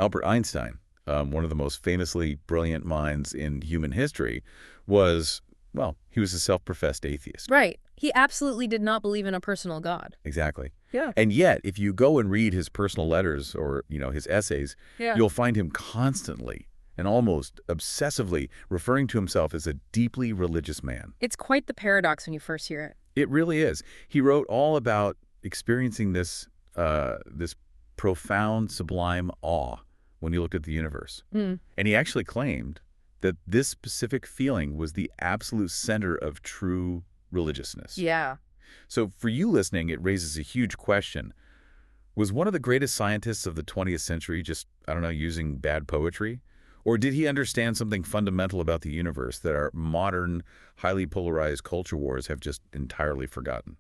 Albert Einstein, one of the most famously brilliant minds in human history, was, well, he was a self-professed atheist. Right. He absolutely did not believe in a personal God. Exactly. Yeah. And yet, if you go and read his personal letters or, his essays, Yeah. you'll find him constantly and almost obsessively referring to himself as a deeply religious man. It's quite the paradox when you first hear it. It really is. He wrote all about experiencing this profound, sublime awe when he looked at the universe. Mm. And he actually claimed that this specific feeling was the absolute center of true religiousness. Yeah. So for you listening, it raises a huge question. Was one of the greatest scientists of the 20th century just, I don't know, using bad poetry? Or did he understand something fundamental about the universe that our modern, highly polarized culture wars have just entirely forgotten?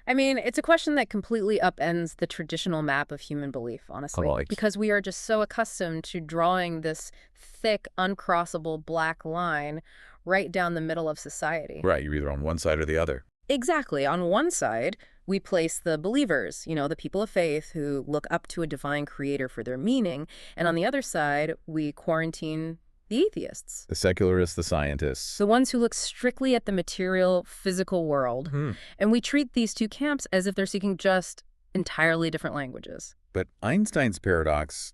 I mean, it's a question that completely upends the traditional map of human belief, honestly. Like, because we are just so accustomed to drawing this thick, uncrossable black line right down the middle of society. right, you're either on one side or the other. Exactly. On one side, we place the believers, the people of faith who look up to a divine creator for their meaning. And on the other side, we quarantine the atheists. The secularists, the scientists. The ones who look strictly at the material, physical world. And we treat these two camps as if they're speaking just entirely different languages. But Einstein's paradox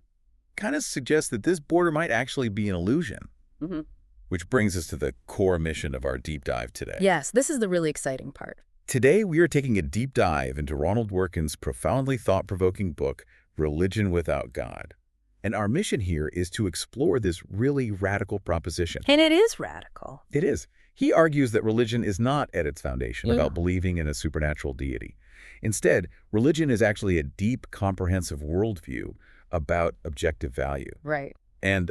kind of suggests that this border might actually be an illusion. Mm-hmm. Which brings us to the core mission of our deep dive today. Yes, this is the really exciting part. Today, we are taking a deep dive into Ronald Dworkin's profoundly thought-provoking book, Religion Without God. And our mission here is to explore this really radical proposition. And it is radical. It is. He argues that religion is not at its foundation about believing in a supernatural deity. Instead, religion is actually a deep, comprehensive worldview about objective value. Right. And,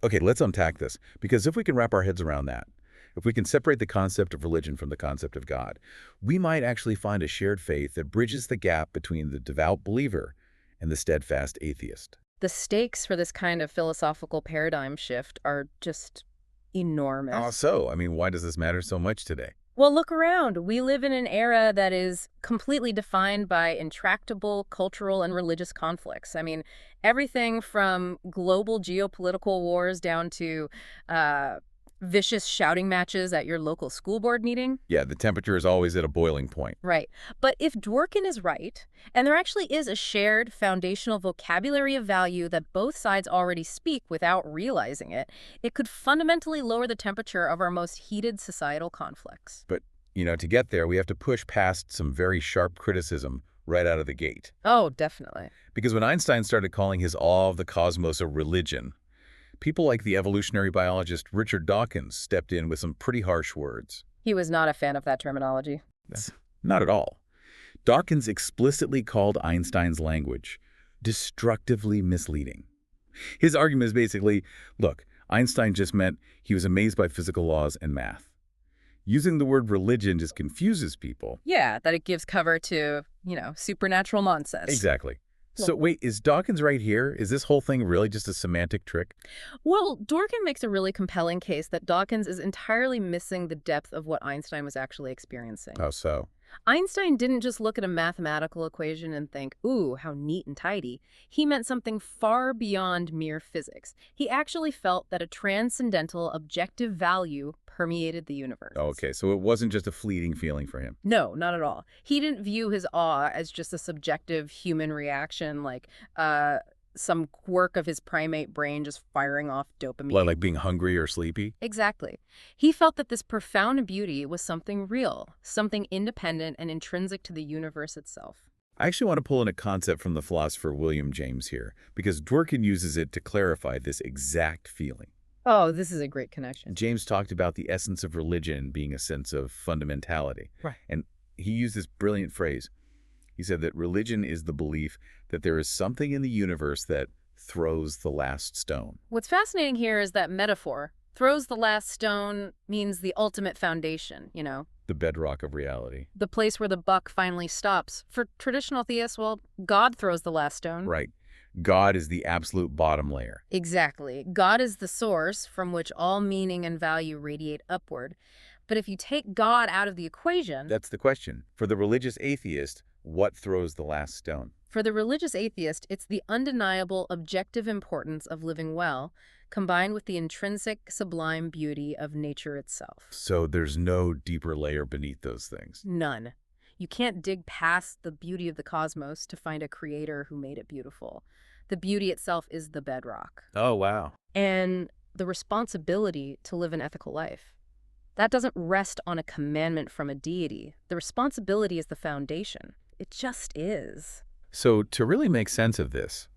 okay, let's unpack this, because if we can wrap our heads around that, if we can separate the concept of religion from the concept of God, we might actually find a shared faith that bridges the gap between the devout believer and the steadfast atheist. The stakes for this kind of philosophical paradigm shift are just enormous. So, why does this matter so much today? Well, look around. We live in an era that is completely defined by intractable cultural and religious conflicts. Everything from global geopolitical wars down to vicious shouting matches at your local school board meeting. Yeah, the temperature is always at a boiling point. Right. But if Dworkin is right, and there actually is a shared foundational vocabulary of value that both sides already speak without realizing it, it could fundamentally lower the temperature of our most heated societal conflicts. But, to get there, we have to push past some very sharp criticism right out of the gate. Oh, definitely. Because when Einstein started calling his awe of the cosmos a religion, people like the evolutionary biologist Richard Dawkins stepped in with some pretty harsh words. He was not a fan of that terminology. Not at all. Dawkins explicitly called Einstein's language destructively misleading. His argument is basically, look, Einstein just meant he was amazed by physical laws and math. Using the word religion just confuses people. Yeah, that it gives cover to, supernatural nonsense. Exactly. So wait, is Dawkins right here? Is this whole thing really just a semantic trick? Well, Dworkin makes a really compelling case that Dawkins is entirely missing the depth of what Einstein was actually experiencing. How so? Einstein didn't just look at a mathematical equation and think, ooh, how neat and tidy. He meant something far beyond mere physics. He actually felt that a transcendental objective value permeated the universe. Okay, so it wasn't just a fleeting feeling for him. No, not at all. He didn't view his awe as just a subjective human reaction, like some quirk of his primate brain just firing off dopamine. Like being hungry or sleepy? Exactly. He felt that this profound beauty was something real, something independent and intrinsic to the universe itself. I actually want to pull in a concept from the philosopher William James here, because Dworkin uses it to clarify this exact feeling. Oh, this is a great connection. James talked about the essence of religion being a sense of fundamentality. Right. And he used this brilliant phrase. He said that religion is the belief that there is something in the universe that throws the last stone. What's fascinating here is that metaphor. Throws the last stone means the ultimate foundation, The bedrock of reality. The place where the buck finally stops. For traditional theists, well, God throws the last stone. Right. God is the absolute bottom layer. Exactly. God is the source from which all meaning and value radiate upward. But if you take God out of the equation... That's the question. For the religious atheist, what throws the last stone? For the religious atheist, it's the undeniable objective importance of living well, combined with the intrinsic sublime beauty of nature itself. So there's no deeper layer beneath those things. None. You can't dig past the beauty of the cosmos to find a creator who made it beautiful. The beauty itself is the bedrock. Oh, wow. And the responsibility to live an ethical life. That doesn't rest on a commandment from a deity. The responsibility is the foundation. It just is. So to really make sense of this,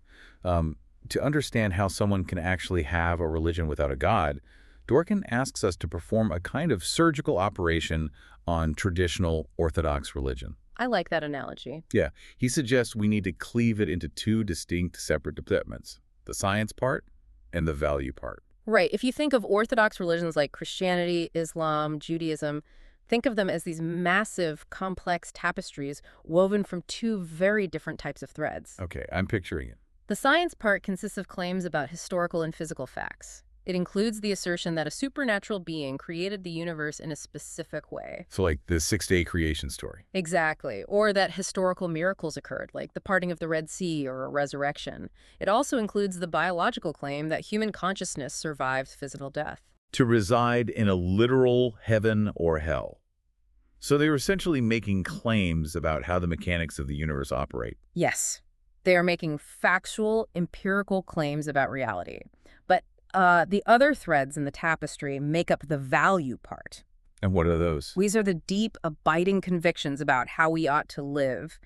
to understand how someone can actually have a religion without a god, Dworkin asks us to perform a kind of surgical operation on traditional Orthodox religion. I like that analogy. Yeah, he suggests we need to cleave it into two distinct separate departments, the science part and the value part. Right. If you think of Orthodox religions like Christianity, Islam, Judaism, think of them as these massive, complex tapestries woven from two very different types of threads. Okay, I'm picturing it. The science part consists of claims about historical and physical facts. It includes the assertion that a supernatural being created the universe in a specific way. So like the six-day creation story. Exactly. Or that historical miracles occurred, like the parting of the Red Sea or a resurrection. It also includes the biological claim that human consciousness survived physical death. To reside in a literal heaven or hell. So they were essentially making claims about how the mechanics of the universe operate. Yes. They are making factual, empirical claims about reality. But the other threads in the tapestry make up the value part. And what are those? These are the deep, abiding convictions about how we ought to live.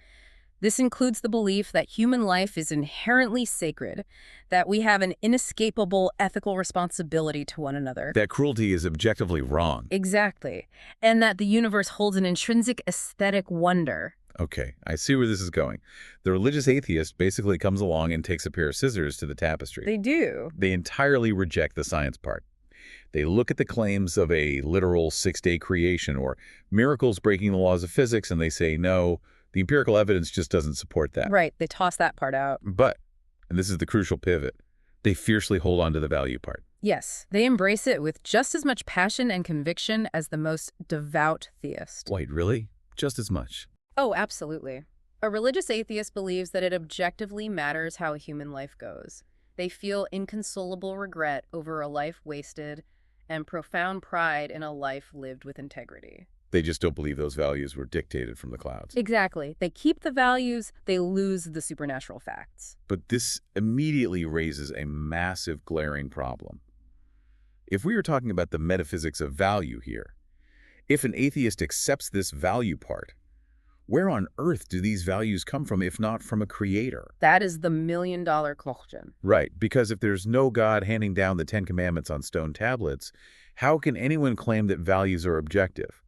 This includes the belief that human life is inherently sacred, that we have an inescapable ethical responsibility to one another. That cruelty is objectively wrong. Exactly. And that the universe holds an intrinsic aesthetic wonder. Okay, I see where this is going. The religious atheist basically comes along and takes a pair of scissors to the tapestry. They do. They entirely reject the science part. They look at the claims of a literal six-day creation or miracles breaking the laws of physics, and they say, no, the empirical evidence just doesn't support that. Right, they toss that part out. But, and this is the crucial pivot, they fiercely hold on to the value part. Yes, they embrace it with just as much passion and conviction as the most devout theist. Wait, really? Just as much? Oh, absolutely. A religious atheist believes that it objectively matters how a human life goes. They feel inconsolable regret over a life wasted and profound pride in a life lived with integrity. They just don't believe those values were dictated from the clouds. Exactly. They keep the values, they lose the supernatural facts. But this immediately raises a massive, glaring problem. If we are talking about the metaphysics of value here, if an atheist accepts this value part, where on earth do these values come from if not from a creator? That is the million-dollar question. Right, because if there's no God handing down the Ten Commandments on stone tablets, how can anyone claim that values are objective?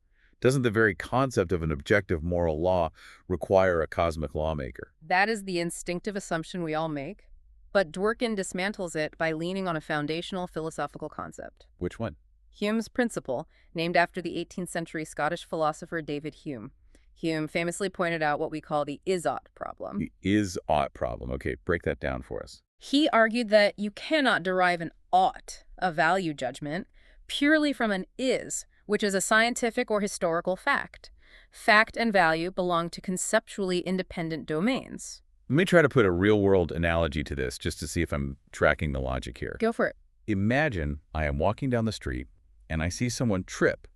Doesn't the very concept of an objective moral law require a cosmic lawmaker? That is the instinctive assumption we all make, but Dworkin dismantles it by leaning on a foundational philosophical concept. Which one? Hume's principle, named after the 18th century Scottish philosopher David Hume. Hume famously pointed out what we call the is-ought problem. The is-ought problem. Okay, break that down for us. He argued that you cannot derive an ought, a value judgment, purely from an is, which is a scientific or historical fact. Fact and value belong to conceptually independent domains. Let me try to put a real-world analogy to this just to see if I'm tracking the logic here. Go for it. Imagine I am walking down the street and I see someone trip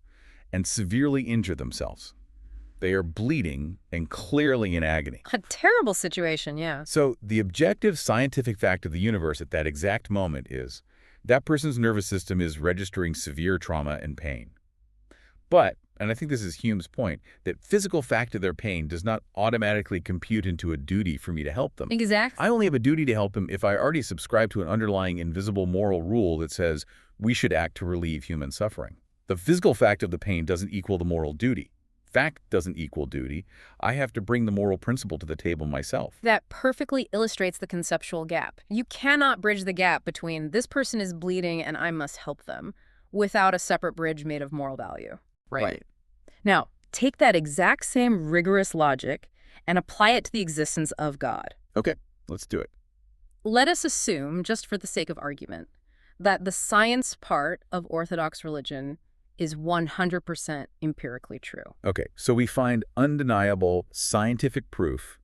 and severely injure themselves. They are bleeding and clearly in agony. A terrible situation, yeah. So the objective scientific fact of the universe at that exact moment is that person's nervous system is registering severe trauma and pain. But, and I think this is Hume's point, that physical fact of their pain does not automatically compute into a duty for me to help them. Exactly. I only have a duty to help them if I already subscribe to an underlying invisible moral rule that says we should act to relieve human suffering. The physical fact of the pain doesn't equal the moral duty. Fact doesn't equal duty. I have to bring the moral principle to the table myself. That perfectly illustrates the conceptual gap. You cannot bridge the gap between this person is bleeding and I must help them without a separate bridge made of moral value. Right. Now, take that exact same rigorous logic and apply it to the existence of God. Okay, let's do it. Let us assume, just for the sake of argument, that the science part of Orthodox religion is 100% empirically true. Okay, so we find undeniable scientific proof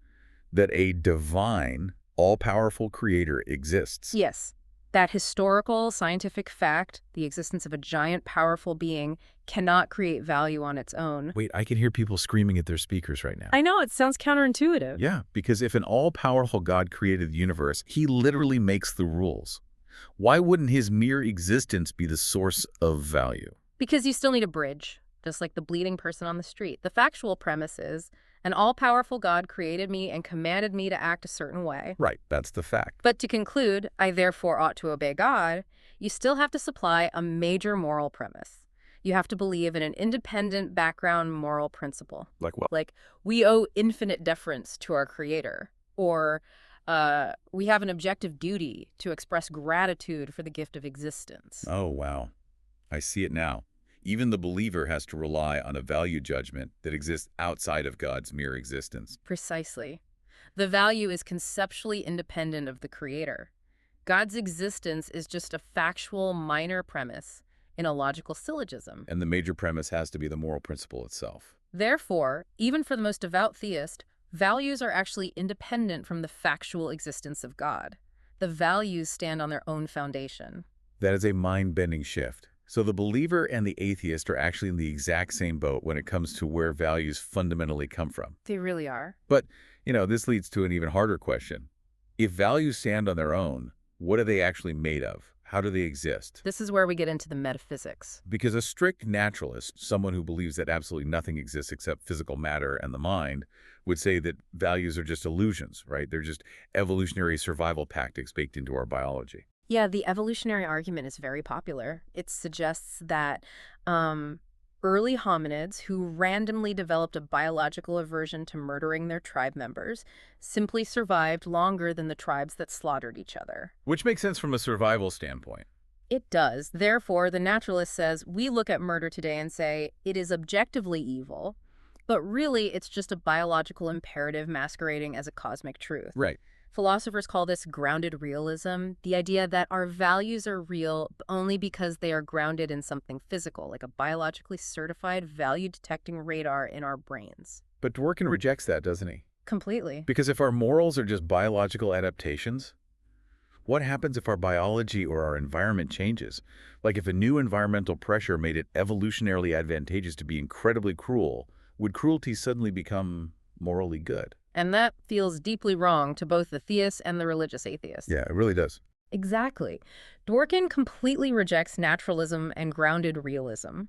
that a divine, all-powerful creator exists. Yes, that historical, scientific fact, the existence of a giant, powerful being, cannot create value on its own. Wait, I can hear people screaming at their speakers right now. I know, it sounds counterintuitive. Yeah, because if an all-powerful God created the universe, he literally makes the rules. Why wouldn't his mere existence be the source of value? Because you still need a bridge, just like the bleeding person on the street. The factual premise is, an all-powerful God created me and commanded me to act a certain way. Right, that's the fact. But to conclude, I therefore ought to obey God, you still have to supply a major moral premise. You have to believe in an independent background moral principle. Like what? Like, we owe infinite deference to our Creator, or we have an objective duty to express gratitude for the gift of existence. Oh, wow. I see it now. Even the believer has to rely on a value judgment that exists outside of God's mere existence. Precisely. The value is conceptually independent of the Creator. God's existence is just a factual minor premise in a logical syllogism. And the major premise has to be the moral principle itself. Therefore, even for the most devout theist, values are actually independent from the factual existence of God. The values stand on their own foundation. That is a mind-bending shift. So the believer and the atheist are actually in the exact same boat when it comes to where values fundamentally come from. They really are. But, this leads to an even harder question. If values stand on their own, what are they actually made of? How do they exist? This is where we get into the metaphysics. Because a strict naturalist, someone who believes that absolutely nothing exists except physical matter and the mind, would say that values are just illusions, right? They're just evolutionary survival tactics baked into our biology. Yeah, the evolutionary argument is very popular. It suggests that early hominids who randomly developed a biological aversion to murdering their tribe members simply survived longer than the tribes that slaughtered each other. Which makes sense from a survival standpoint. It does. Therefore, the naturalist says, we look at murder today and say it is objectively evil, but really it's just a biological imperative masquerading as a cosmic truth. Right. Philosophers call this grounded realism, the idea that our values are real only because they are grounded in something physical, like a biologically certified value-detecting radar in our brains. But Dworkin rejects that, doesn't he? Completely. Because if our morals are just biological adaptations, what happens if our biology or our environment changes? Like if a new environmental pressure made it evolutionarily advantageous to be incredibly cruel, would cruelty suddenly become morally good? And that feels deeply wrong to both the theist and the religious atheist. Yeah, it really does. Exactly. Dworkin completely rejects naturalism and grounded realism.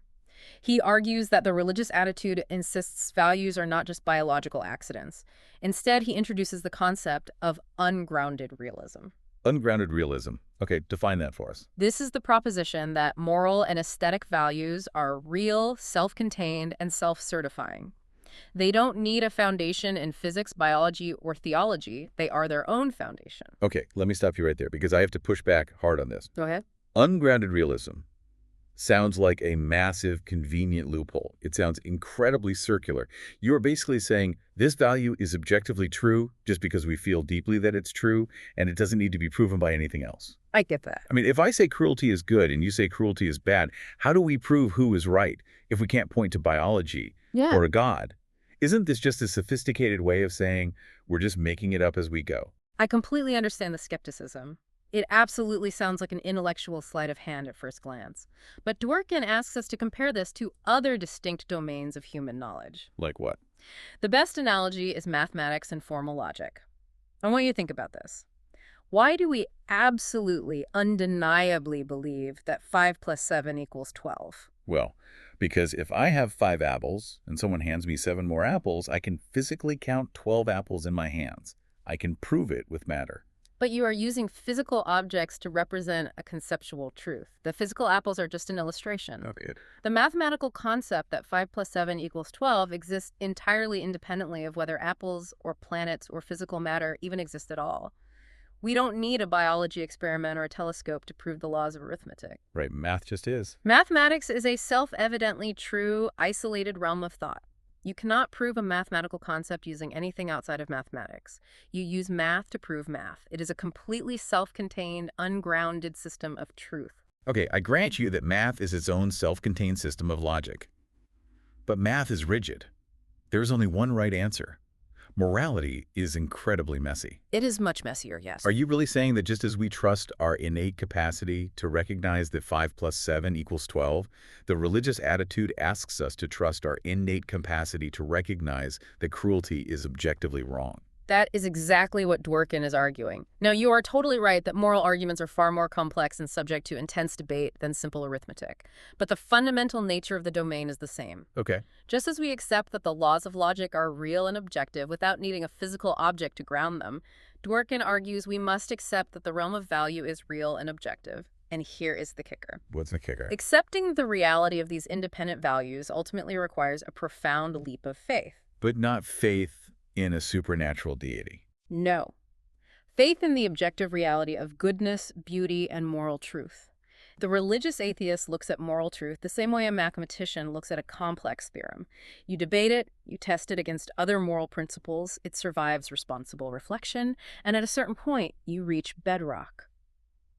He argues that the religious attitude insists values are not just biological accidents. Instead, he introduces the concept of ungrounded realism. Ungrounded realism. Okay, define that for us. This is the proposition that moral and aesthetic values are real, self-contained, and self-certifying. They don't need a foundation in physics, biology, or theology. They are their own foundation. Okay, let me stop you right there because I have to push back hard on this. Go ahead. Ungrounded realism sounds like a massive, convenient loophole. It sounds incredibly circular. You are basically saying this value is objectively true just because we feel deeply that it's true, and it doesn't need to be proven by anything else. I get that. I mean, if I say cruelty is good and you say cruelty is bad, how do we prove who is right if we can't point to biology or a God? Isn't this just a sophisticated way of saying we're just making it up as we go? I completely understand the skepticism. It absolutely sounds like an intellectual sleight of hand at first glance. But Dworkin asks us to compare this to other distinct domains of human knowledge. Like what? The best analogy is mathematics and formal logic. I want you to think about this. Why do we absolutely, undeniably believe that 5 plus 7 equals 12? Well, because if I have 5 apples and someone hands me 7 more apples, I can physically count 12 apples in my hands. I can prove it with matter. But you are using physical objects to represent a conceptual truth. The physical apples are just an illustration. Okay. The mathematical concept that 5 plus 7 equals 12 exists entirely independently of whether apples or planets or physical matter even exist at all. We don't need a biology experiment or a telescope to prove the laws of arithmetic. Right, math just is. Mathematics is a self-evidently true, isolated realm of thought. You cannot prove a mathematical concept using anything outside of mathematics. You use math to prove math. It is a completely self-contained, ungrounded system of truth. Okay, I grant you that math is its own self-contained system of logic. But math is rigid. There is only one right answer. Morality is incredibly messy. It is much messier, yes. Are you really saying that just as we trust our innate capacity to recognize that 5 plus 7 equals 12, the religious attitude asks us to trust our innate capacity to recognize that cruelty is objectively wrong? That is exactly what Dworkin is arguing. Now, you are totally right that moral arguments are far more complex and subject to intense debate than simple arithmetic. But the fundamental nature of the domain is the same. Okay. Just as we accept that the laws of logic are real and objective without needing a physical object to ground them, Dworkin argues we must accept that the realm of value is real and objective. And here is the kicker. What's the kicker? Accepting the reality of these independent values ultimately requires a profound leap of faith. But not faith in a supernatural deity. No. Faith in the objective reality of goodness, beauty, and moral truth. The religious atheist looks at moral truth the same way a mathematician looks at a complex theorem. You debate it, you test it against other moral principles, it survives responsible reflection, and at a certain point, you reach bedrock.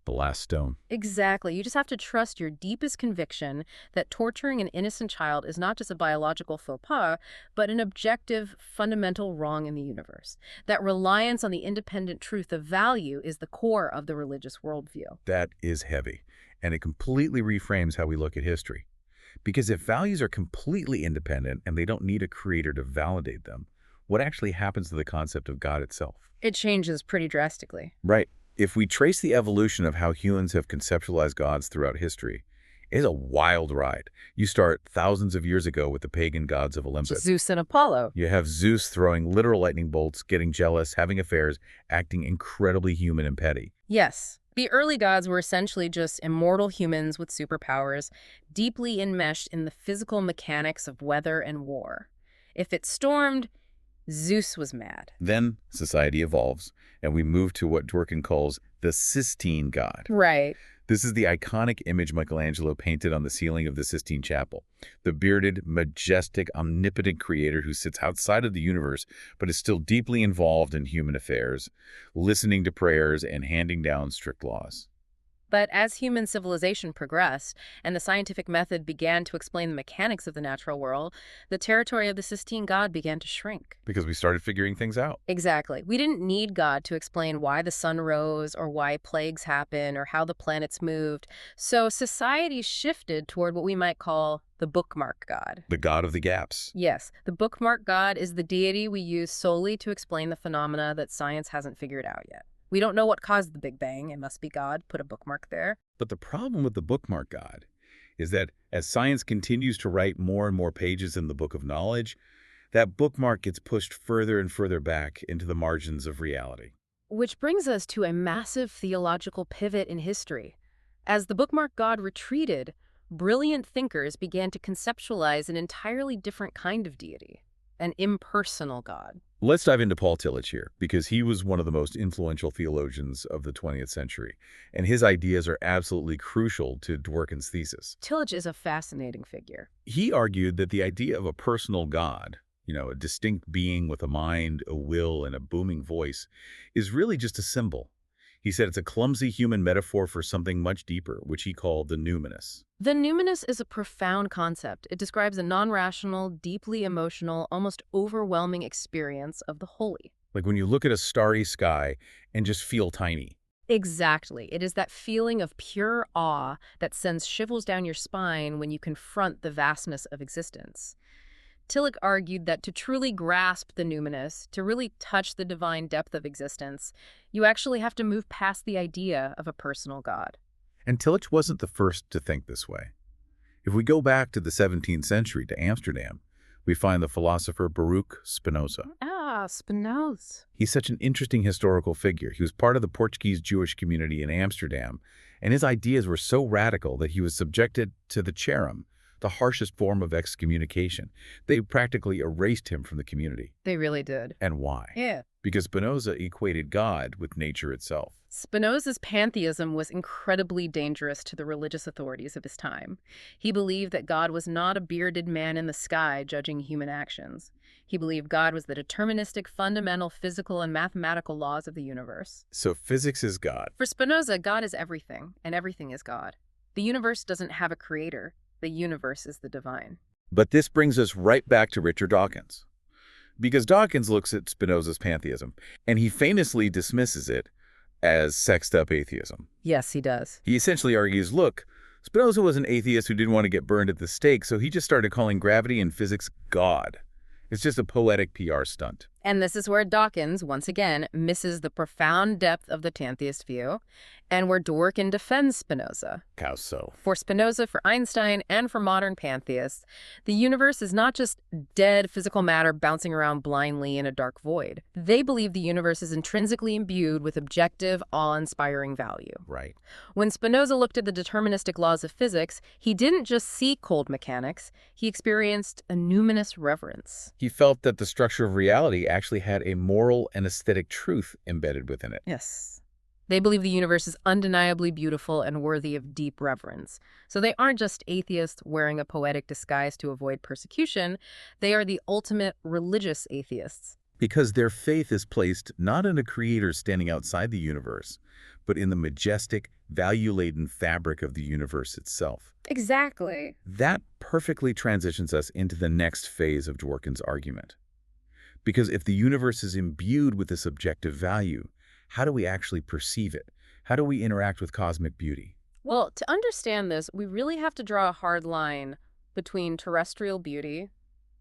The last stone. Exactly. You just have to trust your deepest conviction that torturing an innocent child is not just a biological faux pas, but an objective, fundamental wrong in the universe. That reliance on the independent truth of value is the core of the religious worldview. That is heavy, and it completely reframes how we look at history. Because if values are completely independent and they don't need a creator to validate them, what actually happens to the concept of God itself? It changes pretty drastically. Right. If we trace the evolution of how humans have conceptualized gods throughout history, it's a wild ride. You start thousands of years ago with the pagan gods of Olympus. Zeus and Apollo. You have Zeus throwing literal lightning bolts, getting jealous, having affairs, acting incredibly human and petty. Yes. The early gods were essentially just immortal humans with superpowers, deeply enmeshed in the physical mechanics of weather and war. If it stormed, Zeus was mad. Then society evolves, and we move to what Dworkin calls the Sistine God. Right. This is the iconic image Michelangelo painted on the ceiling of the Sistine Chapel. The bearded, majestic, omnipotent creator who sits outside of the universe, but is still deeply involved in human affairs, listening to prayers and handing down strict laws. But as human civilization progressed and the scientific method began to explain the mechanics of the natural world, the territory of the Sistine God began to shrink. Because we started figuring things out. Exactly. We didn't need God to explain why the sun rose or why plagues happen or how the planets moved. So society shifted toward what we might call the bookmark God. The God of the gaps. Yes, the bookmark God is the deity we use solely to explain the phenomena that science hasn't figured out yet. We don't know what caused the Big Bang. It must be God. Put a bookmark there. But the problem with the bookmark God is that as science continues to write more and more pages in the book of knowledge, that bookmark gets pushed further and further back into the margins of reality. Which brings us to a massive theological pivot in history. As the bookmark God retreated, brilliant thinkers began to conceptualize an entirely different kind of deity, an impersonal God. Let's dive into Paul Tillich here, because he was one of the most influential theologians of the 20th century, and his ideas are absolutely crucial to Dworkin's thesis. Tillich is a fascinating figure. He argued that the idea of a personal God, a distinct being with a mind, a will, and a booming voice, is really just a symbol. He said it's a clumsy human metaphor for something much deeper, which he called the numinous. The numinous is a profound concept. It describes a non-rational, deeply emotional, almost overwhelming experience of the holy. Like when you look at a starry sky and just feel tiny. Exactly. It is that feeling of pure awe that sends shivers down your spine when you confront the vastness of existence. Tillich argued that to truly grasp the numinous, to really touch the divine depth of existence, you actually have to move past the idea of a personal God. And Tillich wasn't the first to think this way. If we go back to the 17th century to Amsterdam, we find the philosopher Baruch Spinoza. Spinoza. He's such an interesting historical figure. He was part of the Portuguese Jewish community in Amsterdam, and his ideas were so radical that he was subjected to the cherem, the harshest form of excommunication. They practically erased him from the community. They really did. And why? Yeah. Because Spinoza equated God with nature itself. Spinoza's pantheism was incredibly dangerous to the religious authorities of his time. He believed that God was not a bearded man in the sky judging human actions. He believed God was the deterministic, fundamental physical and mathematical laws of the universe. So physics is God. For Spinoza, God is everything, and everything is God. The universe doesn't have a creator. The universe is the divine. But this brings us right back to Richard Dawkins. Because Dawkins looks at Spinoza's pantheism, and he famously dismisses it as sexed-up atheism. Yes, he does. He essentially argues, look, Spinoza was an atheist who didn't want to get burned at the stake, so he just started calling gravity and physics God. It's just a poetic PR stunt. And this is where Dawkins, once again, misses the profound depth of the pantheist view, and where Dworkin defends Spinoza. How so? For Spinoza, for Einstein, and for modern pantheists, the universe is not just dead physical matter bouncing around blindly in a dark void. They believe the universe is intrinsically imbued with objective, awe-inspiring value. Right. When Spinoza looked at the deterministic laws of physics, he didn't just see cold mechanics, he experienced a numinous reverence. He felt that the structure of reality actually had a moral and aesthetic truth embedded within it. Yes. They believe the universe is undeniably beautiful and worthy of deep reverence. So they aren't just atheists wearing a poetic disguise to avoid persecution. They are the ultimate religious atheists. Because their faith is placed not in a creator standing outside the universe, but in the majestic, value-laden fabric of the universe itself. Exactly. That perfectly transitions us into the next phase of Dworkin's argument. Because if the universe is imbued with this objective value, how do we actually perceive it? How do we interact with cosmic beauty? Well, to understand this, we really have to draw a hard line between terrestrial beauty,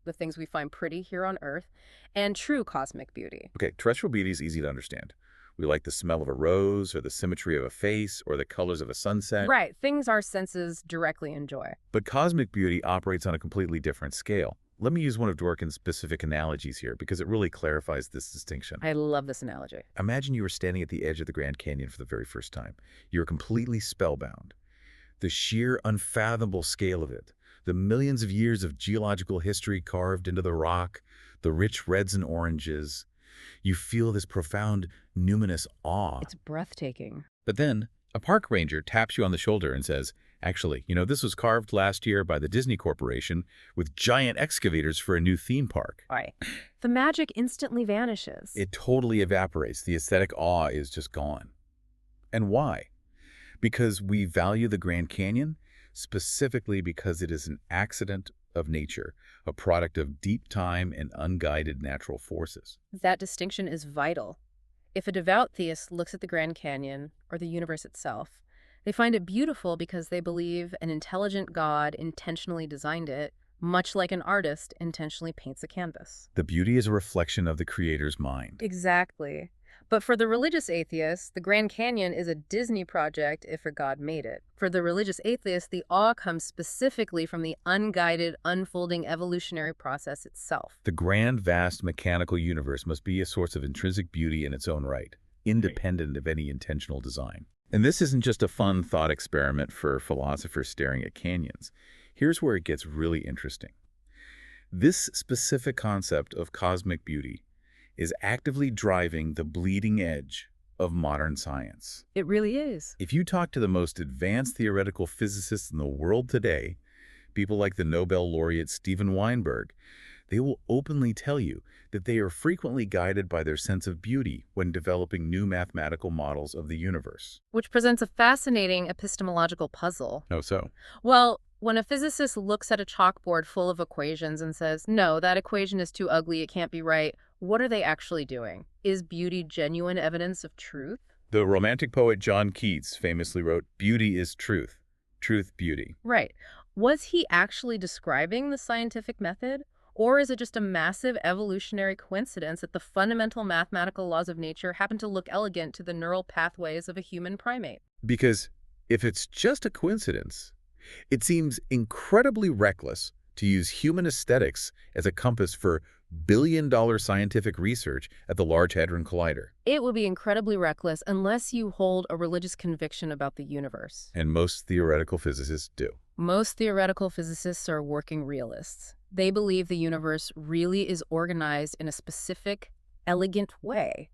the things we find pretty here on Earth, and true cosmic beauty. Okay, terrestrial beauty is easy to understand. We like the smell of a rose, or the symmetry of a face, or the colors of a sunset. Right, things our senses directly enjoy. But cosmic beauty operates on a completely different scale. Let me use one of Dworkin's specific analogies here because it really clarifies this distinction. I love this analogy. Imagine you were standing at the edge of the Grand Canyon for the very first time. You're completely spellbound. The sheer unfathomable scale of it, the millions of years of geological history carved into the rock, the rich reds and oranges. You feel this profound, numinous awe. It's breathtaking. But then, a park ranger taps you on the shoulder and says, actually, this was carved last year by the Disney Corporation with giant excavators for a new theme park. Right. The magic instantly vanishes. It totally evaporates. The aesthetic awe is just gone. And why? Because we value the Grand Canyon, specifically because it is an accident of nature, a product of deep time and unguided natural forces. That distinction is vital. If a devout theist looks at the Grand Canyon, or the universe itself, they find it beautiful because they believe an intelligent God intentionally designed it, much like an artist intentionally paints a canvas. The beauty is a reflection of the creator's mind. Exactly. But for the religious atheist, the Grand Canyon is a Disney project if a God made it. For the religious atheist, the awe comes specifically from the unguided, unfolding evolutionary process itself. The grand, vast, mechanical universe must be a source of intrinsic beauty in its own right, independent of any intentional design. And this isn't just a fun thought experiment for philosophers staring at canyons. Here's where it gets really interesting. This specific concept of cosmic beauty is actively driving the bleeding edge of modern science. It really is. If you talk to the most advanced theoretical physicists in the world today, people like the Nobel laureate Steven Weinberg, they will openly tell you that they are frequently guided by their sense of beauty when developing new mathematical models of the universe. Which presents a fascinating epistemological puzzle. How so? Well, when a physicist looks at a chalkboard full of equations and says, no, that equation is too ugly, it can't be right, what are they actually doing? Is beauty genuine evidence of truth? The Romantic poet John Keats famously wrote, "Beauty is truth, truth beauty." Right. Was he actually describing the scientific method? Or is it just a massive evolutionary coincidence that the fundamental mathematical laws of nature happen to look elegant to the neural pathways of a human primate? Because if it's just a coincidence, it seems incredibly reckless to use human aesthetics as a compass for billion-dollar scientific research at the Large Hadron Collider. It would be incredibly reckless unless you hold a religious conviction about the universe. And most theoretical physicists do. Most theoretical physicists are working realists. They believe the universe really is organized in a specific, elegant way.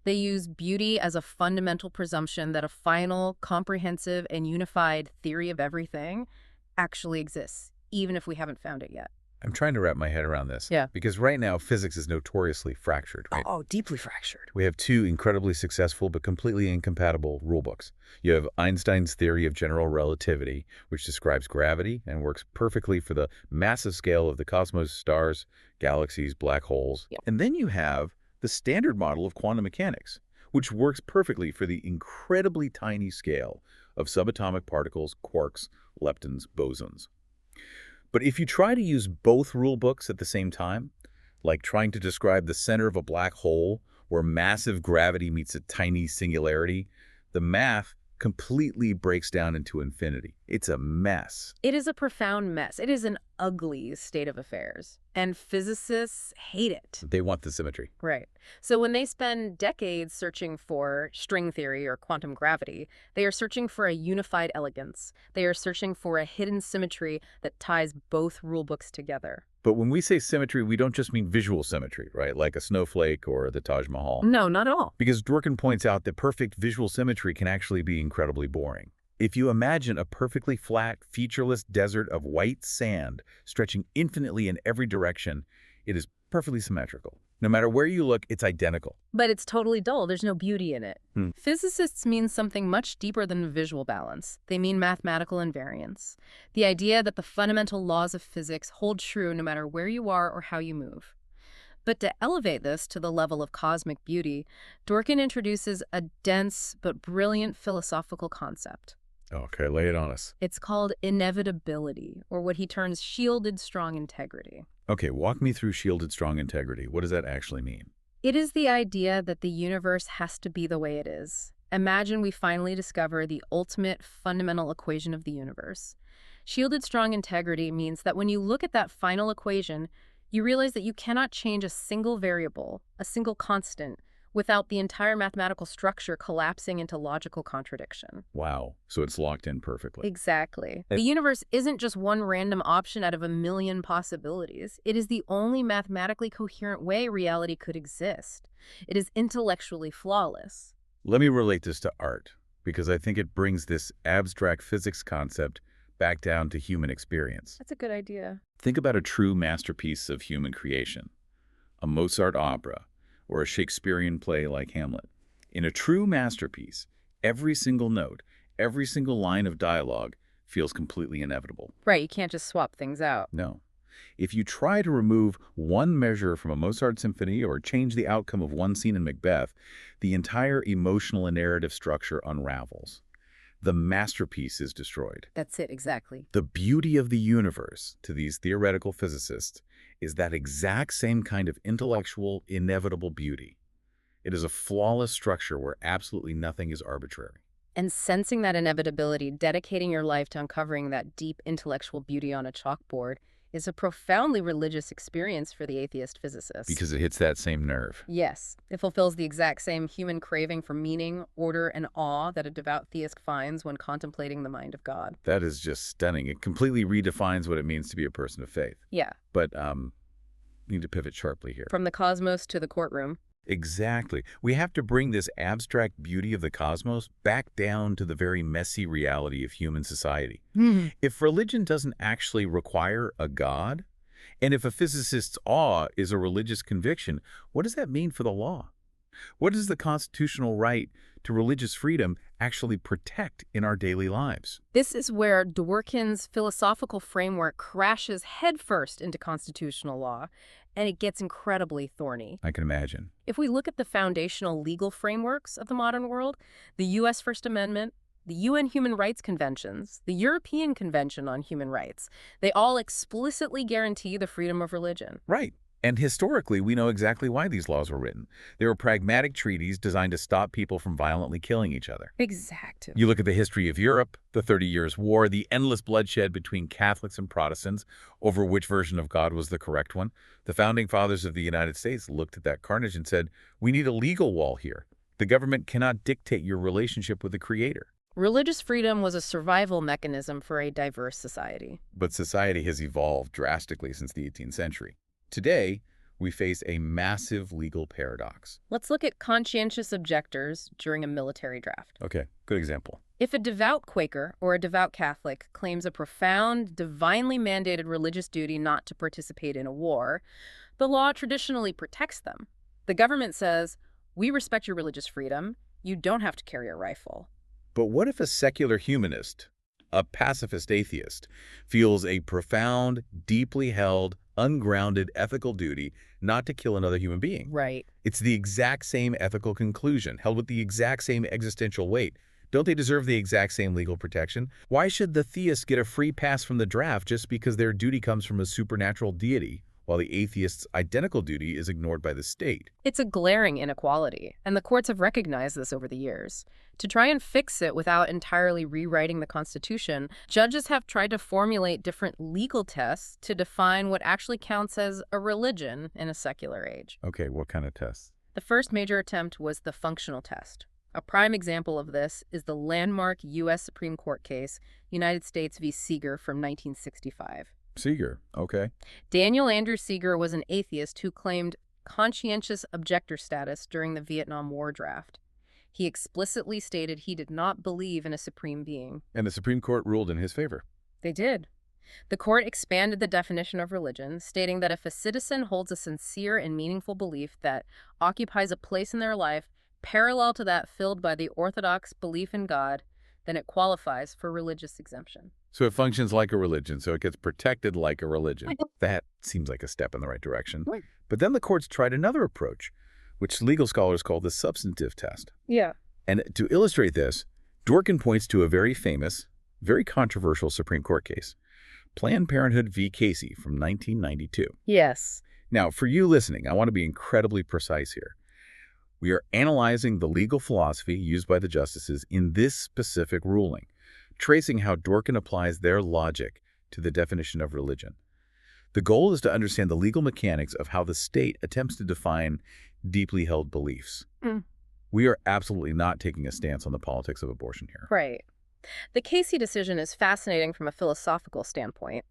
They use beauty as a fundamental presumption that a final, comprehensive, and unified theory of everything actually exists, even if we haven't found it yet. I'm trying to wrap my head around this. Yeah. Because right now, physics is notoriously fractured, right? Oh, deeply fractured. We have two incredibly successful but completely incompatible rulebooks. You have Einstein's theory of general relativity, which describes gravity and works perfectly for the massive scale of the cosmos, stars, galaxies, black holes. Yep. And then you have the standard model of quantum mechanics, which works perfectly for the incredibly tiny scale of subatomic particles, quarks, leptons, bosons. But if you try to use both rule books at the same time, like trying to describe the center of a black hole where massive gravity meets a tiny singularity, the math completely breaks down into infinity. It's a mess. It is a profound mess. It is an ugly state of affairs. And physicists hate it. They want the symmetry. Right. So when they spend decades searching for string theory or quantum gravity, they are searching for a unified elegance. They are searching for a hidden symmetry that ties both rulebooks together. But when we say symmetry, we don't just mean visual symmetry, right? Like a snowflake or the Taj Mahal. No, not at all. Because Dworkin points out that perfect visual symmetry can actually be incredibly boring. If you imagine a perfectly flat, featureless desert of white sand stretching infinitely in every direction, it is perfectly symmetrical. No matter where you look, it's identical. But it's totally dull. There's no beauty in it. Hmm. Physicists mean something much deeper than visual balance. They mean mathematical invariance. The idea that the fundamental laws of physics hold true no matter where you are or how you move. But to elevate this to the level of cosmic beauty, Dworkin introduces a dense but brilliant philosophical concept. Okay, lay it on us. It's called inevitability, or what he terms shielded strong integrity. Okay, walk me through shielded strong integrity. What does that actually mean? It is the idea that the universe has to be the way it is. Imagine we finally discover the ultimate fundamental equation of the universe. Shielded strong integrity means that when you look at that final equation, you realize that you cannot change a single variable, a single constant, without the entire mathematical structure collapsing into logical contradiction. Wow, so it's locked in perfectly. Exactly. The universe isn't just one random option out of a million possibilities. It is the only mathematically coherent way reality could exist. It is intellectually flawless. Let me relate this to art, because I think it brings this abstract physics concept back down to human experience. That's a good idea. Think about a true masterpiece of human creation, a Mozart opera, or a Shakespearean play like Hamlet. In a true masterpiece, every single note, every single line of dialogue feels completely inevitable. Right, you can't just swap things out. No. If you try to remove one measure from a Mozart symphony or change the outcome of one scene in Macbeth, the entire emotional and narrative structure unravels. The masterpiece is destroyed. That's it, exactly. The beauty of the universe, to these theoretical physicists, is that exact same kind of intellectual, inevitable beauty. It is a flawless structure where absolutely nothing is arbitrary. And sensing that inevitability, dedicating your life to uncovering that deep intellectual beauty on a chalkboard, is a profoundly religious experience for the atheist physicist. Because it hits that same nerve. Yes, it fulfills the exact same human craving for meaning, order, and awe that a devout theist finds when contemplating the mind of God. That is just stunning. It completely redefines what it means to be a person of faith. Yeah. But need to pivot sharply here. From the cosmos to the courtroom. Exactly. We have to bring this abstract beauty of the cosmos back down to the very messy reality of human society. If religion doesn't actually require a god, and if a physicist's awe is a religious conviction, what does that mean for the law? What does the constitutional right to religious freedom actually protect in our daily lives? This is where Dworkin's philosophical framework crashes headfirst into constitutional law, and it gets incredibly thorny. I can imagine. If we look at the foundational legal frameworks of the modern world, the U.S. First Amendment, the UN Human Rights Conventions, the European Convention on Human Rights, they all explicitly guarantee the freedom of religion. Right. And historically, we know exactly why these laws were written. They were pragmatic treaties designed to stop people from violently killing each other. Exactly. You look at the history of Europe, the 30 Years' War, the endless bloodshed between Catholics and Protestants over which version of God was the correct one. The founding fathers of the United States looked at that carnage and said, we need a legal wall here. The government cannot dictate your relationship with the Creator. Religious freedom was a survival mechanism for a diverse society. But society has evolved drastically since the 18th century. Today, we face a massive legal paradox. Let's look at conscientious objectors during a military draft. Okay, good example. If a devout Quaker or a devout Catholic claims a profound, divinely mandated religious duty not to participate in a war, the law traditionally protects them. The government says, we respect your religious freedom. You don't have to carry a rifle. But what if a secular humanist, a pacifist atheist, feels a profound, deeply held, ungrounded ethical duty not to kill another human being? Right. It's the exact same ethical conclusion, held with the exact same existential weight. Don't they deserve the exact same legal protection? Why should the theist get a free pass from the draft just because their duty comes from a supernatural deity, while the atheist's identical duty is ignored by the state? It's a glaring inequality, and the courts have recognized this over the years. To try and fix it without entirely rewriting the Constitution, judges have tried to formulate different legal tests to define what actually counts as a religion in a secular age. Okay, what kind of tests? The first major attempt was the functional test. A prime example of this is the landmark U.S. Supreme Court case, United States v. Seeger from 1965. Seeger, okay. Daniel Andrew Seeger was an atheist who claimed conscientious objector status during the Vietnam War draft. He explicitly stated he did not believe in a supreme being. And the Supreme Court ruled in his favor. They did. The court expanded the definition of religion, stating that if a citizen holds a sincere and meaningful belief that occupies a place in their life parallel to that filled by the orthodox belief in God, then it qualifies for religious exemption. So it functions like a religion, so it gets protected like a religion. That seems like a step in the right direction. Right. But then the courts tried another approach, which legal scholars call the substantive test. Yeah. And to illustrate this, Dworkin points to a very famous, very controversial Supreme Court case, Planned Parenthood v. Casey from 1992. Yes. Now, for you listening, I want to be incredibly precise here. We are analyzing the legal philosophy used by the justices in this specific ruling, tracing how Dworkin applies their logic to the definition of religion. The goal is to understand the legal mechanics of how the state attempts to define deeply held beliefs. We are absolutely not taking a stance on the politics of abortion here. Right. The Casey decision is fascinating from a philosophical standpoint.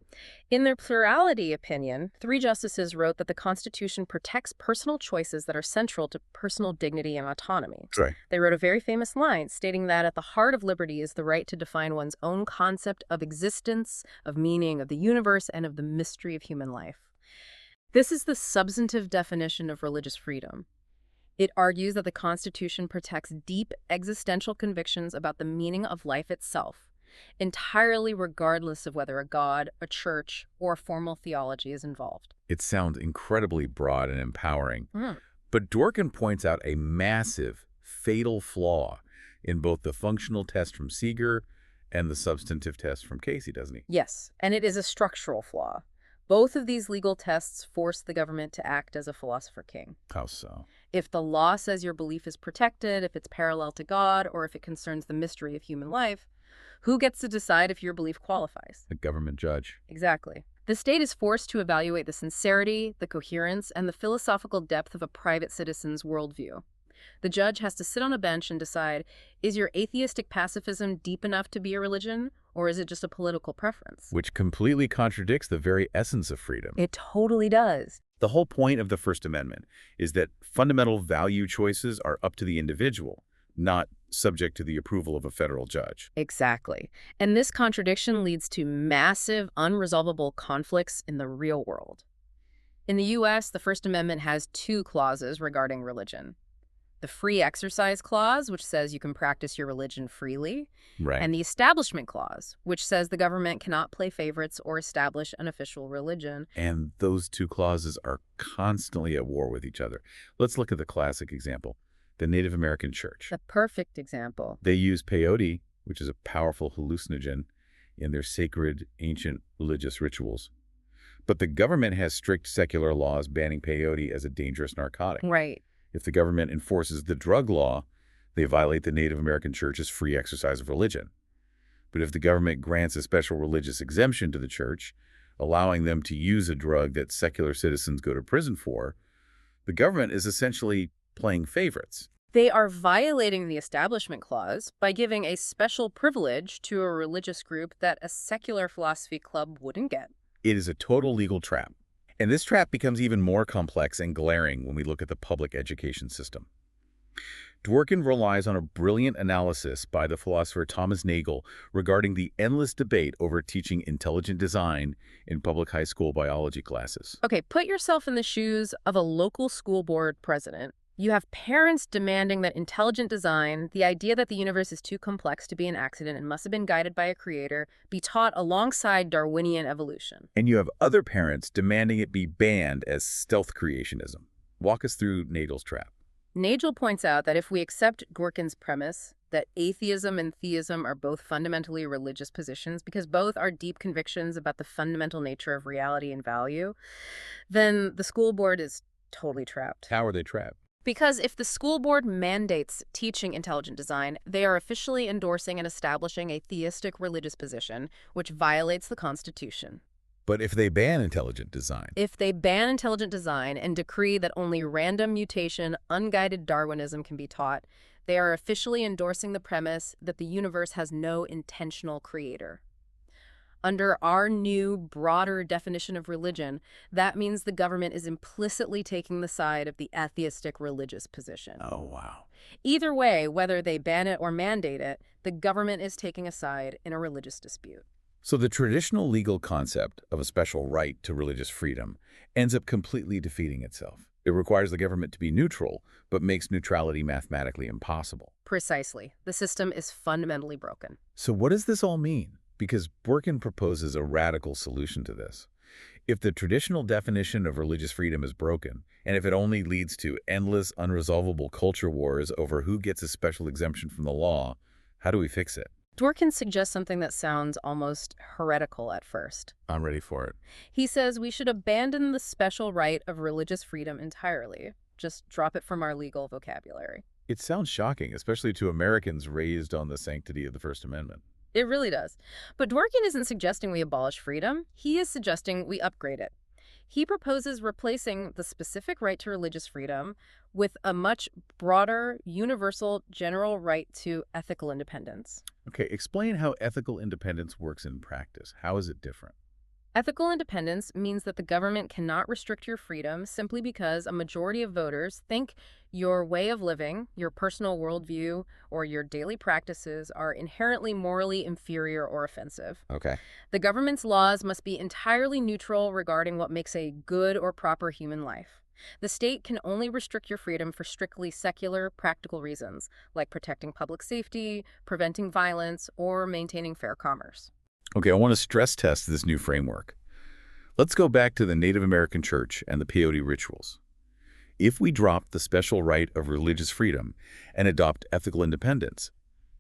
In their plurality opinion, 3 justices wrote that the Constitution protects personal choices that are central to personal dignity and autonomy. Right. They wrote a very famous line stating that at the heart of liberty is the right to define one's own concept of existence, of meaning, of the universe, and of the mystery of human life. This is the substantive definition of religious freedom. It argues that the Constitution protects deep existential convictions about the meaning of life itself, entirely regardless of whether a god, a church, or a formal theology is involved. It sounds incredibly broad and empowering. But Dworkin points out a massive, fatal flaw in both the functional test from Seeger and the substantive test from Casey, doesn't he? Yes, and it is a structural flaw. Both of these legal tests force the government to act as a philosopher king. How so? If the law says your belief is protected, if it's parallel to God, or if it concerns the mystery of human life, who gets to decide if your belief qualifies? The government judge. Exactly. The state is forced to evaluate the sincerity, the coherence, and the philosophical depth of a private citizen's worldview. The judge has to sit on a bench and decide, is your atheistic pacifism deep enough to be a religion, or is it just a political preference? Which completely contradicts the very essence of freedom. It totally does. The whole point of the First Amendment is that fundamental value choices are up to the individual, not subject to the approval of a federal judge. Exactly. And this contradiction leads to massive, unresolvable conflicts in the real world. In the U.S., the First Amendment has 2 clauses regarding religion. The Free Exercise Clause, which says you can practice your religion freely, Right. and the Establishment Clause, which says the government cannot play favorites or establish an official religion. And those 2 clauses are constantly at war with each other. Let's look at the classic example, the Native American Church. The perfect example. They use peyote, which is a powerful hallucinogen, in their sacred ancient religious rituals. But the government has strict secular laws banning peyote as a dangerous narcotic. Right. If the government enforces the drug law, they violate the Native American Church's free exercise of religion. But if the government grants a special religious exemption to the church, allowing them to use a drug that secular citizens go to prison for, the government is essentially playing favorites. They are violating the Establishment Clause by giving a special privilege to a religious group that a secular philosophy club wouldn't get. It is a total legal trap. And this trap becomes even more complex and glaring when we look at the public education system. Dworkin relies on a brilliant analysis by the philosopher Thomas Nagel regarding the endless debate over teaching intelligent design in public high school biology classes. Okay, put yourself in the shoes of a local school board president. You have parents demanding that intelligent design, the idea that the universe is too complex to be an accident and must have been guided by a creator, be taught alongside Darwinian evolution. And you have other parents demanding it be banned as stealth creationism. Walk us through Nagel's trap. Nagel points out that if we accept Dworkin's premise that atheism and theism are both fundamentally religious positions because both are deep convictions about the fundamental nature of reality and value, then the school board is totally trapped. How are they trapped? Because if the school board mandates teaching intelligent design, they are officially endorsing and establishing a theistic religious position, which violates the Constitution. But if they ban intelligent design, If they ban intelligent design and decree that only random mutation, unguided Darwinism can be taught, they are officially endorsing the premise that the universe has no intentional creator. Under our new, broader definition of religion, that means the government is implicitly taking the side of the atheistic religious position. oh wow. Either way, whether they ban it or mandate it, the government is taking a side in a religious dispute. So the traditional legal concept of a special right to religious freedom ends up completely defeating itself. It requires the government to be neutral, but makes neutrality mathematically impossible. Precisely. The system is fundamentally broken. So what does this all mean? Because Dworkin proposes a radical solution to this. If the traditional definition of religious freedom is broken, and if it only leads to endless, unresolvable culture wars over who gets a special exemption from the law, how do we fix it? Dworkin suggests something that sounds almost heretical at first. I'm ready for it. He says we should abandon the special right of religious freedom entirely. Just drop it from our legal vocabulary. It sounds shocking, especially to Americans raised on the sanctity of the First Amendment. It really does. But Dworkin isn't suggesting we abolish freedom. He is suggesting we upgrade it. He proposes replacing the specific right to religious freedom with a much broader, universal, general right to ethical independence. Okay, explain how ethical independence works in practice. How is it different? Ethical independence means that the government cannot restrict your freedom simply because a majority of voters think your way of living, your personal worldview, or your daily practices are inherently morally inferior or offensive. Okay. The government's laws must be entirely neutral regarding what makes a good or proper human life. The state can only restrict your freedom for strictly secular, practical reasons, like protecting public safety, preventing violence, or maintaining fair commerce. Okay, I want to stress test this new framework. Let's go back to the Native American church and the peyote rituals. If we drop the special right of religious freedom and adopt ethical independence,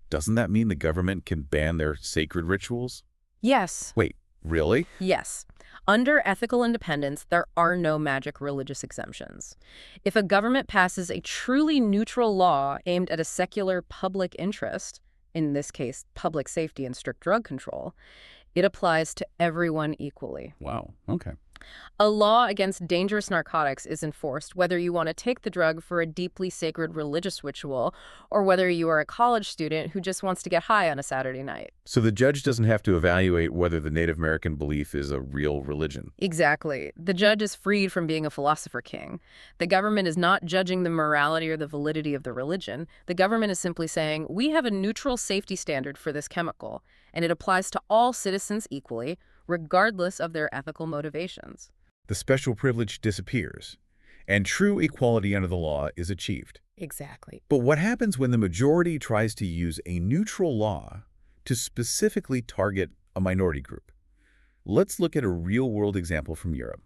doesn't that mean the government can ban their sacred rituals? Yes. Wait, really? Yes. Under ethical independence, there are no magic religious exemptions. If a government passes a truly neutral law aimed at a secular public interest, in this case, public safety and strict drug control, it applies to everyone equally. Wow, okay. A law against dangerous narcotics is enforced whether you want to take the drug for a deeply sacred religious ritual or whether you are a college student who just wants to get high on a Saturday night. So the judge doesn't have to evaluate whether the Native American belief is a real religion. Exactly. The judge is freed from being a philosopher king. The government is not judging the morality or the validity of the religion. The government is simply saying, we have a neutral safety standard for this chemical, and it applies to all citizens equally, regardless of their ethical motivations. The special privilege disappears, and true equality under the law is achieved. Exactly. But what happens when the majority tries to use a neutral law to specifically target a minority group? Let's look at a real-world example from Europe.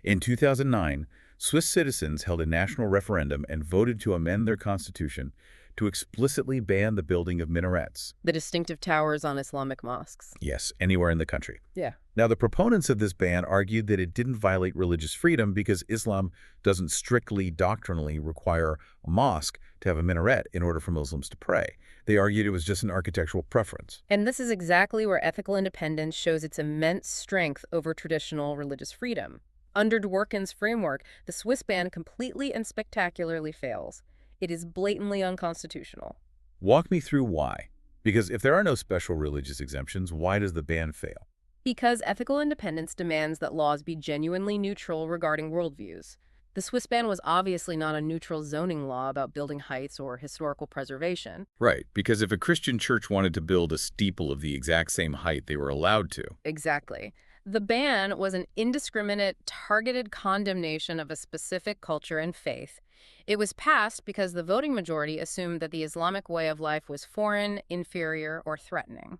In 2009, Swiss citizens held a national referendum and voted to amend their constitution to explicitly ban the building of minarets. The distinctive towers on Islamic mosques. Yes, anywhere in the country. Yeah. Now, the proponents of this ban argued that it didn't violate religious freedom because Islam doesn't strictly doctrinally require a mosque to have a minaret in order for Muslims to pray. They argued it was just an architectural preference. And this is exactly where ethical independence shows its immense strength over traditional religious freedom. Under Dworkin's framework, the Swiss ban completely and spectacularly fails. It is blatantly unconstitutional. Walk me through why. Because if there are no special religious exemptions, why does the ban fail? Because ethical independence demands that laws be genuinely neutral regarding worldviews. The Swiss ban was obviously not a neutral zoning law about building heights or historical preservation. Right, because if a Christian church wanted to build a steeple of the exact same height, they were allowed to. Exactly. The ban was an indiscriminate, targeted condemnation of a specific culture and faith. It was passed because the voting majority assumed that the Islamic way of life was foreign, inferior, or threatening.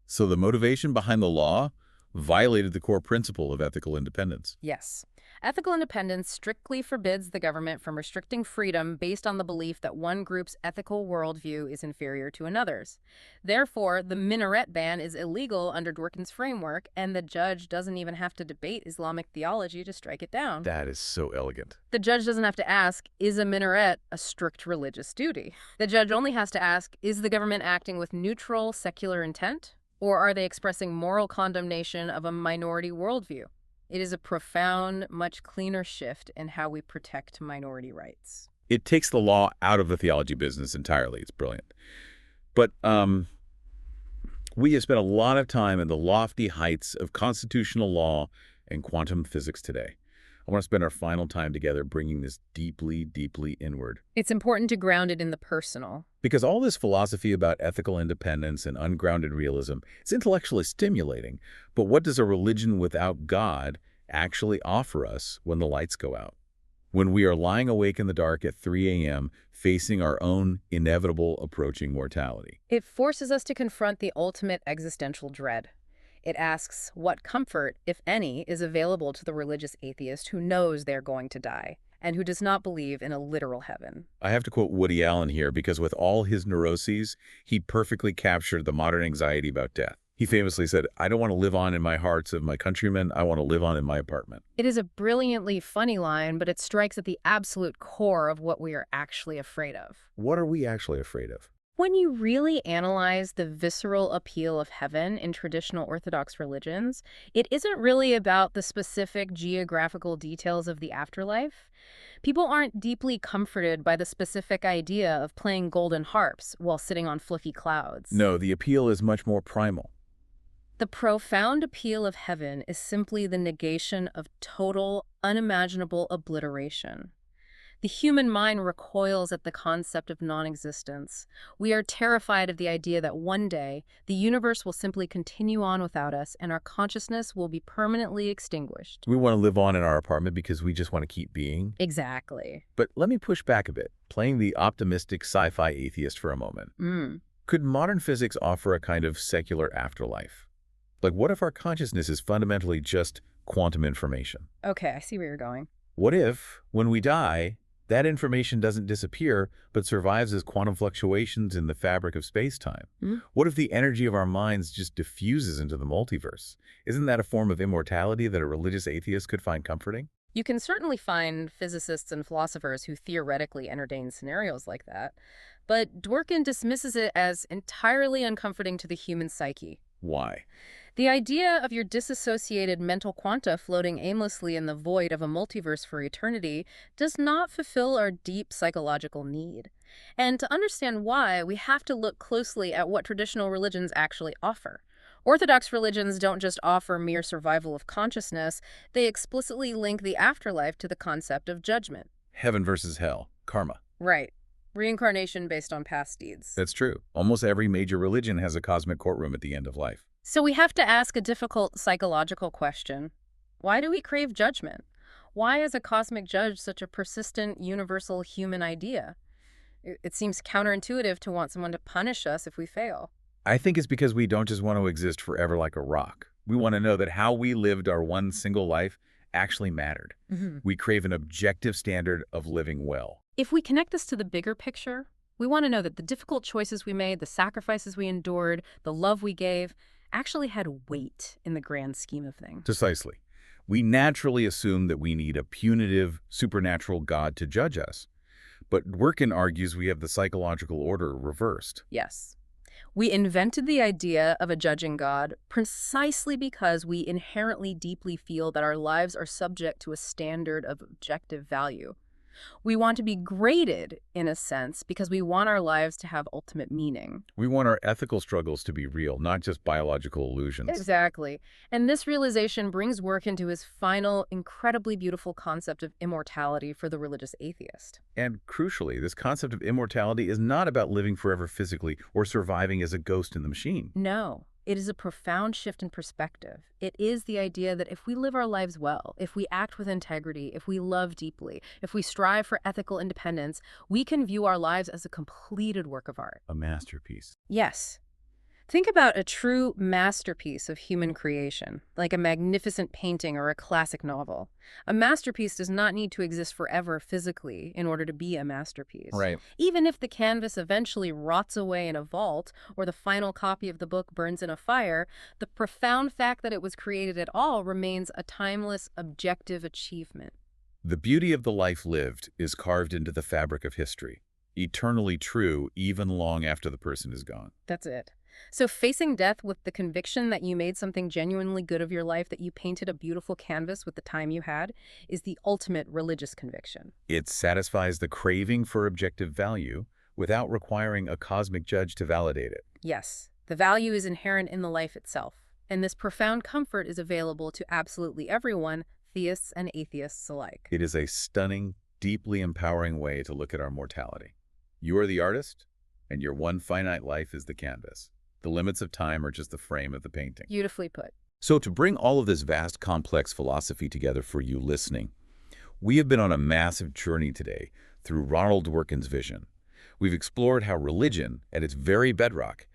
So the motivation behind the law violated the core principle of ethical independence. Yes. Ethical independence strictly forbids the government from restricting freedom based on the belief that one group's ethical worldview is inferior to another's. Therefore, the minaret ban is illegal under Dworkin's framework, and the judge doesn't even have to debate Islamic theology to strike it down. That is so elegant. The judge doesn't have to ask, is a minaret a strict religious duty? The judge only has to ask, is the government acting with neutral, secular intent? Or are they expressing moral condemnation of a minority worldview? It is a profound, much cleaner shift in how we protect minority rights. It takes the law out of the theology business entirely. It's brilliant. But we have spent a lot of time in the lofty heights of constitutional law and quantum physics today. I want to spend our final time together bringing this deeply, deeply inward. It's important to ground it in the personal. Because all this philosophy about ethical independence and ungrounded realism is intellectually stimulating, but what does a religion without God actually offer us when the lights go out? When we are lying awake in the dark at 3 a.m., facing our own inevitable approaching mortality. It forces us to confront the ultimate existential dread. It asks what comfort, if any, is available to the religious atheist who knows they're going to die and who does not believe in a literal heaven. I have to quote Woody Allen here because with all his neuroses, he perfectly captured the modern anxiety about death. He famously said, "I don't want to live on in my hearts of my countrymen. I want to live on in my apartment." It is a brilliantly funny line, but it strikes at the absolute core of what we are actually afraid of. What are we actually afraid of? When you really analyze the visceral appeal of heaven in traditional Orthodox religions, it isn't really about the specific geographical details of the afterlife. People aren't deeply comforted by the specific idea of playing golden harps while sitting on fluffy clouds. No, the appeal is much more primal. The profound appeal of heaven is simply the negation of total, unimaginable obliteration. The human mind recoils at the concept of non-existence. We are terrified of the idea that one day, the universe will simply continue on without us and our consciousness will be permanently extinguished. We want to live on in our apartment because we just want to keep being. Exactly. But let me push back a bit, playing the optimistic sci-fi atheist for a moment. Could modern physics offer a kind of secular afterlife? Like, what if our consciousness is fundamentally just quantum information? Okay, I see where you're going. What if, when we die, that information doesn't disappear, but survives as quantum fluctuations in the fabric of space-time? What if the energy of our minds just diffuses into the multiverse? Isn't that a form of immortality that a religious atheist could find comforting? You can certainly find physicists and philosophers who theoretically entertain scenarios like that, but Dworkin dismisses it as entirely uncomforting to the human psyche. Why? The idea of your disassociated mental quanta floating aimlessly in the void of a multiverse for eternity does not fulfill our deep psychological need. And to understand why, we have to look closely at what traditional religions actually offer. Orthodox religions don't just offer mere survival of consciousness, they explicitly link the afterlife to the concept of judgment. Heaven versus hell, karma. Right. Reincarnation based on past deeds. That's true. Almost every major religion has a cosmic courtroom at the end of life. So we have to ask a difficult psychological question. Why do we crave judgment? Why is a cosmic judge such a persistent, universal human idea? It seems counterintuitive to want someone to punish us if we fail. I think it's because we don't just want to exist forever like a rock. We want to know that how we lived our one single life actually mattered. We crave an objective standard of living well. If we connect this to the bigger picture, we want to know that the difficult choices we made, the sacrifices we endured, the love we gave, actually had weight in the grand scheme of things. Precisely. We naturally assume that we need a punitive, supernatural God to judge us. But Dworkin argues we have the psychological order reversed. Yes. We invented the idea of a judging God precisely because we inherently deeply feel that our lives are subject to a standard of objective value. We want to be graded, in a sense, because we want our lives to have ultimate meaning. We want our ethical struggles to be real, not just biological illusions. Exactly. And this realization brings work into his final, incredibly beautiful concept of immortality for the religious atheist. And crucially, this concept of immortality is not about living forever physically or surviving as a ghost in the machine. No, it is a profound shift in perspective. It is the idea that if we live our lives well, if we act with integrity, if we love deeply, if we strive for ethical independence, we can view our lives as a completed work of art. A masterpiece. Yes. Think about a true masterpiece of human creation, like a magnificent painting or a classic novel. A masterpiece does not need to exist forever physically in order to be a masterpiece. Right. Even if the canvas eventually rots away in a vault or the final copy of the book burns in a fire, the profound fact that it was created at all remains a timeless, objective achievement. The beauty of the life lived is carved into the fabric of history, eternally true even long after the person is gone. That's it. So facing death with the conviction that you made something genuinely good of your life, that you painted a beautiful canvas with the time you had, is the ultimate religious conviction. It satisfies the craving for objective value without requiring a cosmic judge to validate it. Yes, the value is inherent in the life itself, and this profound comfort is available to absolutely everyone, theists and atheists alike. It is a stunning, deeply empowering way to look at our mortality. You are the artist, and your one finite life is the canvas. The limits of time are just the frame of the painting. Beautifully put. So to bring all of this vast, complex philosophy together for you listening, we have been on a massive journey today through Ronald Dworkin's vision. We've explored how religion, at its very bedrock,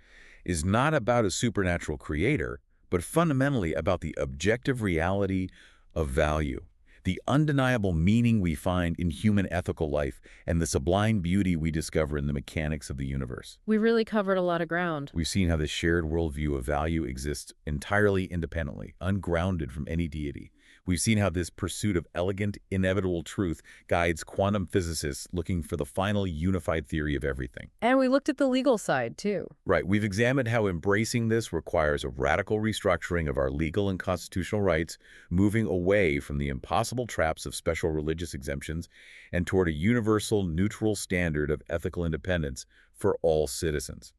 is not about a supernatural creator, but fundamentally about the objective reality of value, the undeniable meaning we find in human ethical life, and the sublime beauty we discover in the mechanics of the universe. We really covered a lot of ground. We've seen how this shared worldview of value exists entirely independently, ungrounded from any deity. We've seen how this pursuit of elegant, inevitable truth guides quantum physicists looking for the final unified theory of everything. And we looked at the legal side, too. Right, we've examined how embracing this requires a radical restructuring of our legal and constitutional rights, moving away from the impossible traps of special religious exemptions and toward a universal, neutral standard of ethical independence for all citizens.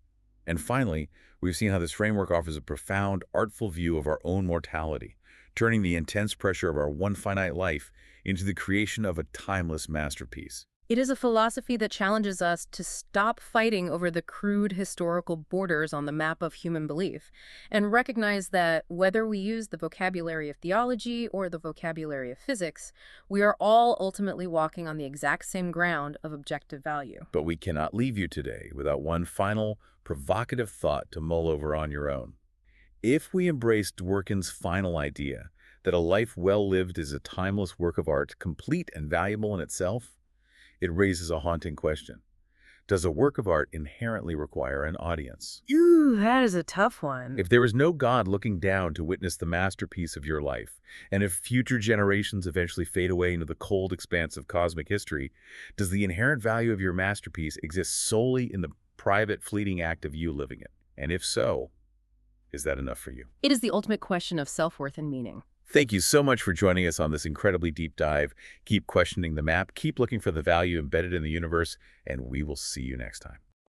And finally, we've seen how this framework offers a profound, artful view of our own mortality, turning the intense pressure of our one finite life into the creation of a timeless masterpiece. It is a philosophy that challenges us to stop fighting over the crude historical borders on the map of human belief and recognize that whether we use the vocabulary of theology or the vocabulary of physics, we are all ultimately walking on the exact same ground of objective value. But we cannot leave you today without one final, provocative thought to mull over on your own. If we embrace Dworkin's final idea that a life well lived is a timeless work of art, complete and valuable in itself, it raises a haunting question. Does a work of art inherently require an audience? Ooh, that is a tough one. If there is no God looking down to witness the masterpiece of your life, and if future generations eventually fade away into the cold expanse of cosmic history, does the inherent value of your masterpiece exist solely in the private, fleeting act of you living it? And if so, is that enough for you? It is the ultimate question of self-worth and meaning. Thank you so much for joining us on this incredibly deep dive. Keep questioning the map, keep looking for the value embedded in the universe, and we will see you next time.